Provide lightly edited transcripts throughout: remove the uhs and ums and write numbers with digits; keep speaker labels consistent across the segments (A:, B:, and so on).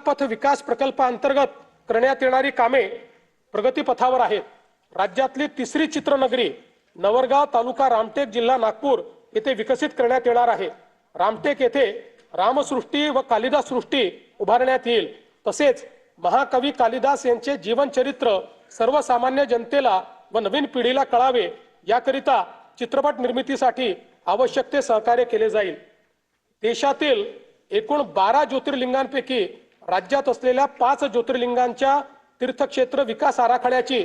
A: पथ विकास प्रकल्पाअंतर्गत करण्यात येणारी कामे प्रगतीपथावर आहेत। राज्यातली तिसरी चित्रनगरी नवरगाव तालुका रामटेक जिल्हा नागपूर येथे विकसित करण्यात येणार आहे। रामटेक येथे रामसृष्टी व कालिदास सृष्टी उभारण्यात येईल। तसेच महाकवी कालिदास यांचे जीवनचरित्र सर्वसामान्य जनतेला व नवीन पिढीला कळावे याकरिता चित्रपट निर्मितीसाठी आवश्यक ते सहकार्य केले जाईल। देशातील एकूण 12 ज्योतिर्लिंगांपैकी राज्यात असलेल्या 5 ज्योतिर्लिंगांच्या तीर्थक्षेत्र विकास आराखड्याची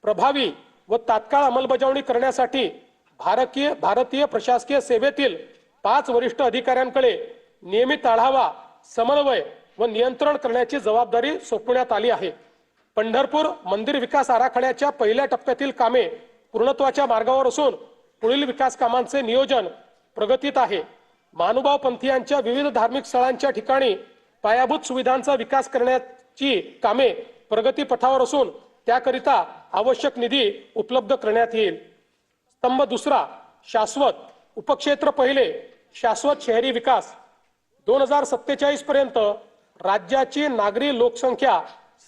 A: प्रभावी व तात्काळ अंमलबजावणी करण्यासाठी भारतीय प्रशासकीय सेवेतील 5 वरिष्ठ अधिकाऱ्यांकडे नियमित आढावा, समन्वय व नियंत्रण करण्याची जबाबदारी सोपवण्यात आली आहे। पंढरपूर मंदिर विकास आराखड्याच्या पहिल्या टप्प्यातील कामे पूर्णत्वाच्या मार्गावर असून पुढील विकास कामांचे नियोजन प्रगतीत आहे। महानुभाव पंथीयांच्या विविध धार्मिक स्थळांच्या ठिकाणी पायाभूत सुविधांचा विकास करण्याची कामे प्रगतीपथावर असून त्याकरिता आवश्यक निधी उपलब्ध करण्यात येईल। स्तंभ दुसरा, शाश्वत उपक्षेत्र पहिले शाश्वत शहरी विकास 2047 पर्यंत राज्याची नागरी लोकसंख्या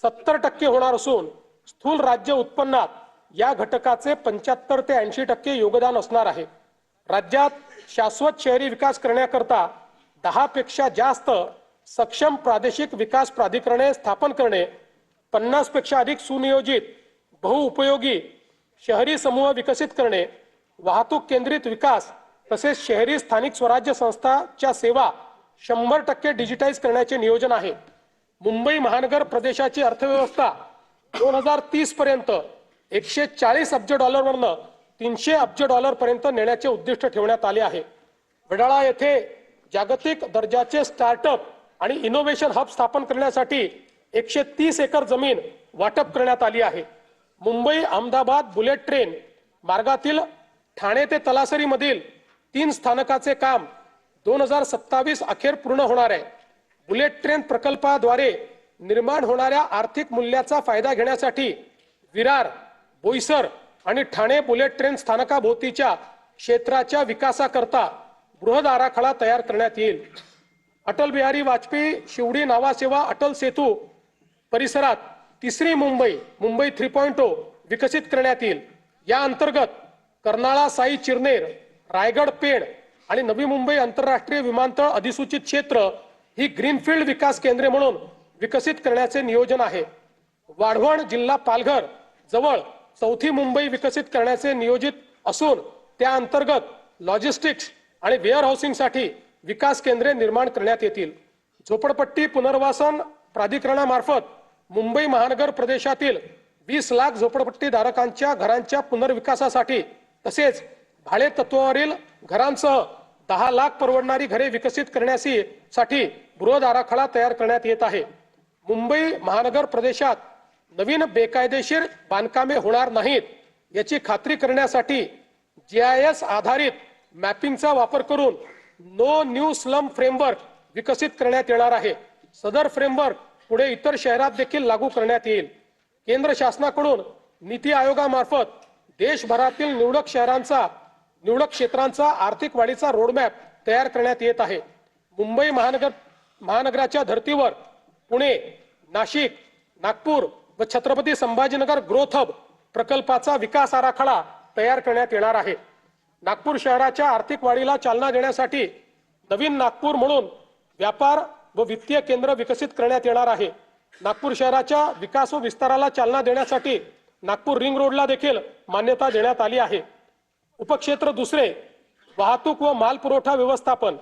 A: 70% होणार असून स्थूल राज्य उत्पन्नात या घटकाचे 75 ते 80% योगदान असणार आहे। राज्यात शाश्वत शहरी विकास करण्याकरता 10 पेक्षा जास्त सक्षम प्रादेशिक विकास प्राधिकरणे स्थापन करणे, 50 पेक्षा अधिक सुनियोजित बहुउपयोगी शहरी समूह विकसित करणे, वाहतूक केंद्रित विकास तसेच शहरी स्थानिक स्वराज्य संस्थांच्या सेवा 100% डिजिटाइज करण्याचे नियोजन आहे। मुंबई महानगर प्रदेशाची अर्थव्यवस्था 2030 पर्यंत 140 अब्ज डॉलरवरून 300 अब्ज डॉलर पर्यंत नेण्याचे उद्दिष्ट ठेवण्यात आले आहे। वडाळा येथे जागतिक दर्जाचे स्टार्टअप आणि इनोव्हेशन हब स्थापन करण्यासाठी 130 एकर जमीन वाटप करण्यात आली आहे। मुंबई अहमदाबाद बुलेट ट्रेन मार्गातील ठाणे ते तलासरी मधील 3 स्थानकाचे काम 2027 अखेर पूर्ण होणार आहे। बुलेट ट्रेन प्रकल्पाद्वारे निर्माण होणाऱ्या आर्थिक मूल्याचा फायदा घेण्यासाठी विरार, बोईसर आणि ठाणे बुलेट ट्रेन स्थानकाभोवतीच्या क्षेत्राच्या विकासाकरता बृहद आराखडा तयार करण्यात येईल। अटल बिहारी वाजपेयी शिवडी नावासेवा अटल सेतू परिसरात तिसरी मुंबई 3.0 विकसित करण्यात येईल। या अंतर्गत कर्नाळा साई चिरनेर, रायगड पेण आणि नवी मुंबई आंतरराष्ट्रीय विमानतळ अधिसूचित क्षेत्र ही ग्रीनफील्ड विकास केंद्रे म्हणून विकसित करण्याचे नियोजन आहे। वाढवण जिल्हा पालघर जवळ चौथी मुंबई विकसित करण्याचे नियोजित असून त्या अंतर्गत लॉजिस्टिक्स आणि वेअर हाऊसिंगसाठी विकास केंद्रे निर्माण करण्यात येतील। झोपडपट्टी पुनर्वसन प्राधिकरणामार्फत मुंबई महानगर प्रदेशातील 20 लाख झोपडपट्टी धारकांच्या घरांच्या पुनर्विकासासाठी तसेच भाडे तत्वावरील घरांसह 10 लाख परवडणारी घरे विकसित करण्यासाठी बृहद आराखडा तयार करण्यात येत आहे। मुंबई महानगर प्रदेशात नवीन बेकायदेशीर बांधकामे होणार नाहीत याची खात्री करण्यासाठी GIS आधारित मॅपिंगचा वापर करून नो न्यू स्लम फ्रेमवर्क विकसित करण्यात येणार आहे। सदर फ्रेमवर्क पुढे इतर शहरात देखील लागू करण्यात येईल। केंद्र शासनाकडून नीती आयोगामार्फत देशभरातील निवडक क्षेत्रांचा आर्थिक वाढीचा रोडमॅप तयार करण्यात येत आहे। मुंबई महानगराच्या धर्तीवर पुणे, नाशिक, नागपूर व छत्रपती संभाजीनगर ग्रोथ हब प्रकल्पाचा विकास आराखडा तयार करण्यात येणार आहे। नागपूर शहराच्या आर्थिक वाढीला चालना देण्यासाठी नवीन नागपूर म्हणून व्यापार व वित्तीय केंद्र विकसित करण्यात येणार आहे। नागपूर शहराच्या विकास व विस्ताराला चालना देण्यासाठी नागपूर रिंग रोडला देखील मान्यता देण्यात आली आहे। उपक्षेत्र दुसरे, वाहतूक व माल पुरवठा व्यवस्थापन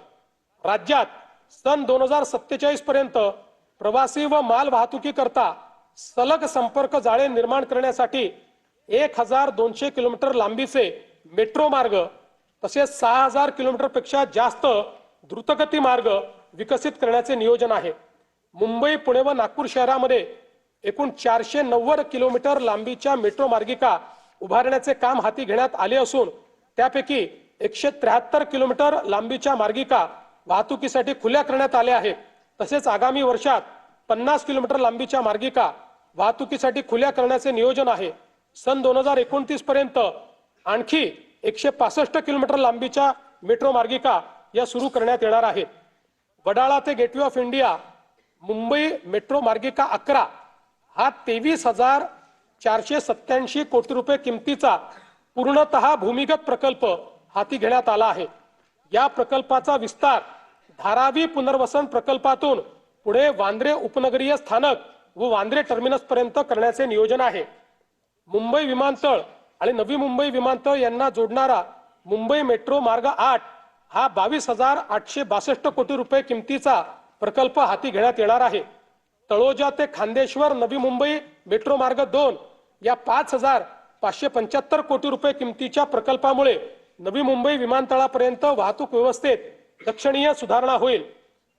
A: राज्यात सन 2047 पर्यंत प्रवासी व माल वाहतुकीकरता सलग संपर्क जाळे निर्माण करण्यासाठी 1200 किलोमीटर लांबीचे मेट्रो मार्ग तसेच 6000 किलोमीटर पेक्षा जास्त द्रुतगती मार्ग विकसित करण्याचे नियोजन आहे। मुंबई, पुणे व नागपूर शहरामध्ये एकूण 490 किलोमीटर लांबीच्या मेट्रो मार्गिका उभारण्याचे काम हाती घेण्यात आले असून त्यापैकी 173 किलोमीटर लांबीच्या मार्गिका वाहतुकीसाठी खुल्या करण्यात आल्या आहेत। तसेच आगामी वर्षात 50 किलोमीटर लांबीच्या मार्गिका वाहतुकीसाठी खुल्या करण्याचे नियोजन आहे। सन 2029 पर्यंत आणखी 165 किलोमीटर लांबीच्या मेट्रो मार्गिका या सुरू करण्यात येणार आहेत। वडाळा ते gateway of India Mumbai metro मार्गिका 11 हा 23,487 कोटी रुपये किमतीचा पूर्णतः भूमिगत प्रकल्प हाती घेण्यात आला आहे। या प्रकल्पाचा विस्तार धारावी पुनर्वसन प्रकल्पातून पुढे वांद्रे उपनगरीय स्थानक व वांद्रे टर्मिनस पर्यंत करण्याचे नियोजन आहे। मुंबई विमानतळ आणि नवी मुंबई विमानतळ यांना जोडणारा मुंबई मेट्रो मार्ग 8 हा 22,862 कोटी रुपये किमतीचा प्रकल्प हाती घेण्यात येणार आहे। तळोजा ते खांदेश्वर नवी मुंबई मेट्रो मार्ग 2 या 5,575 कोटी रुपये किमतीच्या प्रकल्पामुळे नवी मुंबई विमानतळापर्यंत वाहतूक व्यवस्थेत लक्षणीय सुधारणा होईल।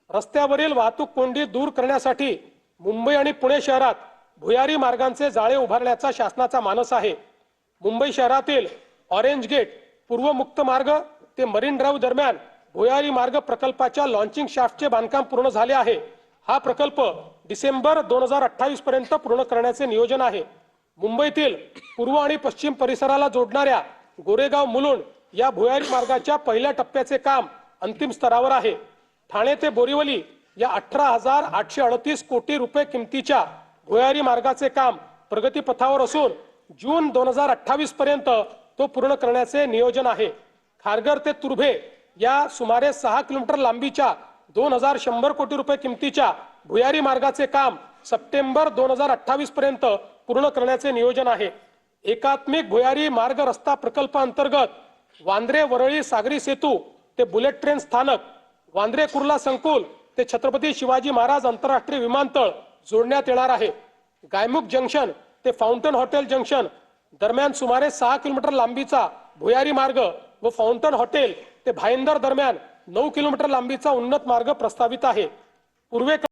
A: रस्त्यावरील वाहतूक कोंडी दूर करण्यासाठी मुंबई आणि पुणे शहरात भुयारी मार्गांचे जाळे उभारण्याचा शासनाचा मानस आहे। मुंबई शहरातील ऑरेंज गेट पूर्व मुक्त मार्ग ते मरीन ड्राईव्ह दरम्यान भुयारी मार्ग प्रकल्पाच्या लॉन्चिंग शाफ्टचे बांधकाम पूर्ण झाले आहे। हा प्रकल्प डिसेंबर 2028 पर्यंत पूर्ण करण्याचे नियोजन आहे। मुंबईतील पूर्व आणि पश्चिम परिसराला जोडणाऱ्या गोरेगाव मुलुंड या भुयारी मार्गाच्या पहिल्या टप्प्याचे काम अंतिम स्तरावर आहे। ठाणे ते बोरिवली या 18,838 कोटी रुपये किमतीच्या भुयारी मार्गाचे काम प्रगतीपथावर असून जून 2028 पर्यंत तो पूर्ण करण्याचे नियोजन आहे। खारघर ते तुर्भे या सुमारे 6 किलोमीटर लांबीच्या 2,100 कोटी रुपये किमतीच्या भुयारी मार्गाचे काम सप्टेंबर 2028 पर्यंत पूर्ण करण्याचे नियोजन आहे। एकात्मिक भुयारी मार्ग रस्ता प्रकल्पांतर्गत वांद्रे वरळी सागरी सेतू ते बुलेट ट्रेन स्थानक, वांद्रे कुर्ला संकुल ते छत्रपती शिवाजी महाराज आंतरराष्ट्रीय विमानतळ जोडण्यात येणार आहे। गायमुख जंक्शन ते फाउंटन हॉटेल जंक्शन दरम्यान सुमारे 6 किलोमीटर लांबीचा भुयारी मार्ग व फाउंटन हॉटेल ते भाईंदर दरम्यान 9 किलोमीटर लांबीचा उन्नत मार्ग प्रस्तावित आहे। पूर्वेकडे